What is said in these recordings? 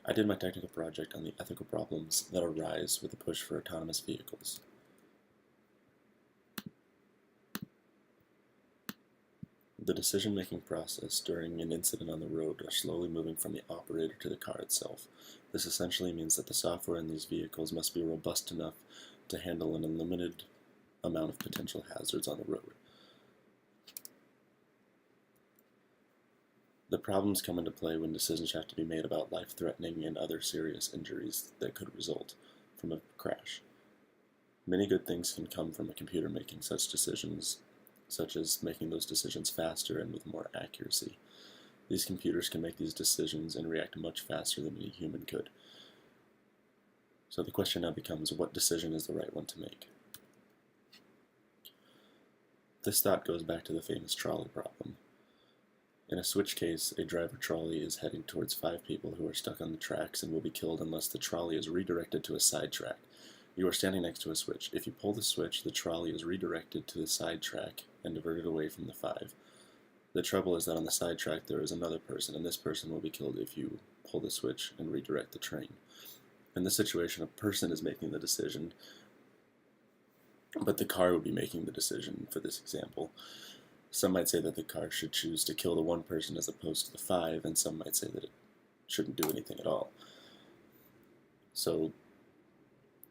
I did my technical project on the ethical problems that arise with the push for autonomous vehicles. The decision-making process during an incident on the road are slowly moving from the operator to the car itself. This essentially means that the software in these vehicles must be robust enough to handle an unlimited amount of potential hazards on the road. The problems come into play when decisions have to be made about life-threatening and other serious injuries that could result from a crash. Many good things can come from a computer making such decisions, such as making those decisions faster and with more accuracy. These computers can make these decisions and react much faster than any human could. So the question now becomes, what decision is the right one to make? This thought goes back to the famous trolley problem. In a switch case, a driver trolley is heading towards 5 people who are stuck on the tracks and will be killed unless the trolley is redirected to a side track. You are standing next to a switch. If you pull the switch, the trolley is redirected to the side track and diverted away from the 5. The trouble is that on the side track there is another person, and this person will be killed if you pull the switch and redirect the train. In this situation, a person is making the decision, but the car would be making the decision for this example. Some might say that the car should choose to kill the 1 person as opposed to the 5, and some might say that it shouldn't do anything at all. So,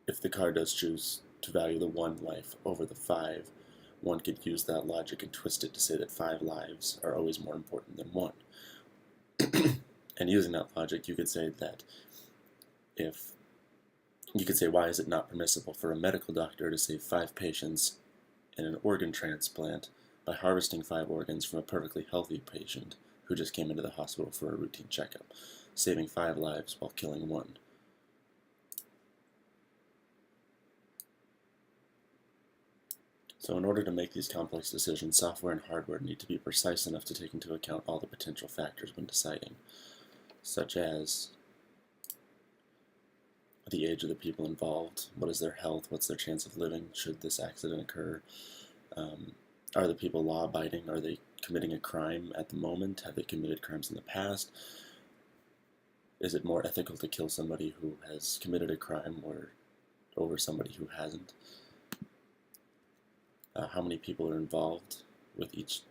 if the car does choose to value the 1 life over the 5, one could use that logic and twist it to say that 5 lives are always more important than 1. And using that logic, you could say that why is it not permissible for a medical doctor to save 5 patients in an organ transplant by harvesting 5 organs from a perfectly healthy patient who just came into the hospital for a routine checkup, saving 5 lives while killing 1. So in order to make these complex decisions, software and hardware need to be precise enough to take into account all the potential factors when deciding, such as the age of the people involved, what is their health, what's their chance of living should this accident occur, are the people law-abiding, are they committing a crime at the moment, have they committed crimes in the past, is it more ethical to kill somebody who has committed a crime or over somebody who hasn't, how many people are involved with each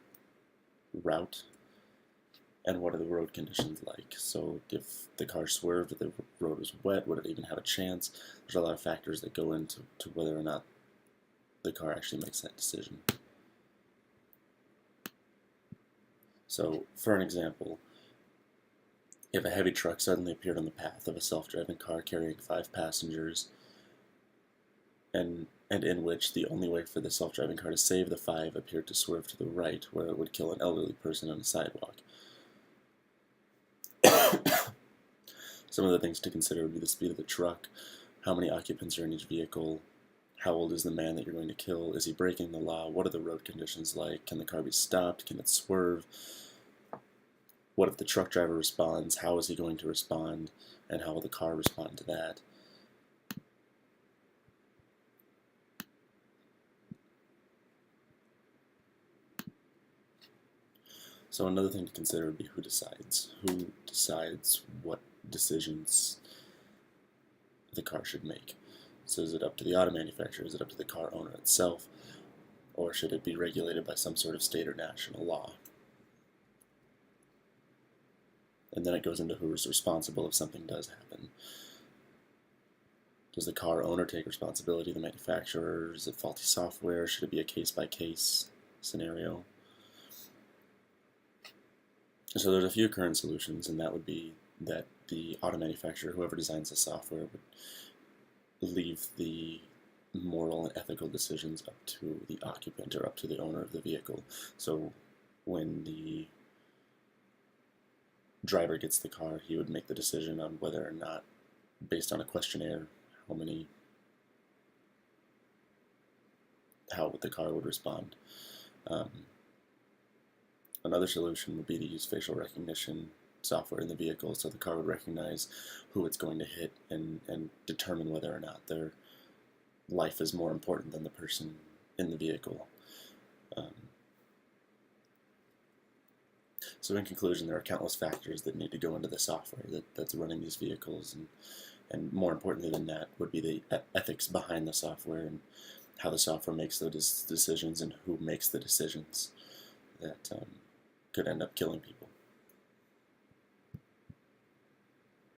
route, and what are the road conditions like. So if the car swerved, if the road was wet, would it even have a chance? There's a lot of factors that go into whether or not the car actually makes that decision. So for an example, if a heavy truck suddenly appeared on the path of a self-driving car carrying 5 passengers, and in which the only way for the self-driving car to save the 5 appeared to swerve to the right, where it would kill an elderly person on a sidewalk. Some of the things to consider would be the speed of the truck, how many occupants are in each vehicle, how old is the man that you're going to kill, is he breaking the law, what are the road conditions like, can the car be stopped, can it swerve, what if the truck driver responds, how is he going to respond, and how will the car respond to that. So another thing to consider would be who decides. Who decides what decisions the car should make? So is it up to the auto manufacturer? Is it up to the car owner itself? Or should it be regulated by some sort of state or national law? And then it goes into who is responsible if something does happen. Does the car owner take responsibility, the manufacturer? Is it faulty software? Should it be a case-by-case scenario? So there's a few current solutions, and that would be that the auto manufacturer, whoever designs the software, would leave the moral and ethical decisions up to the occupant or up to the owner of the vehicle. So when the driver gets the car, he would make the decision on whether or not, based on a questionnaire, how the car would respond. Another solution would be to use facial recognition software in the vehicle, so the car would recognize who it's going to hit and determine whether or not their life is more important than the person in the vehicle. So in conclusion, there are countless factors that need to go into the software that's running these vehicles, and more importantly than that would be the ethics behind the software and how the software makes those decisions and who makes the decisions that could end up killing people.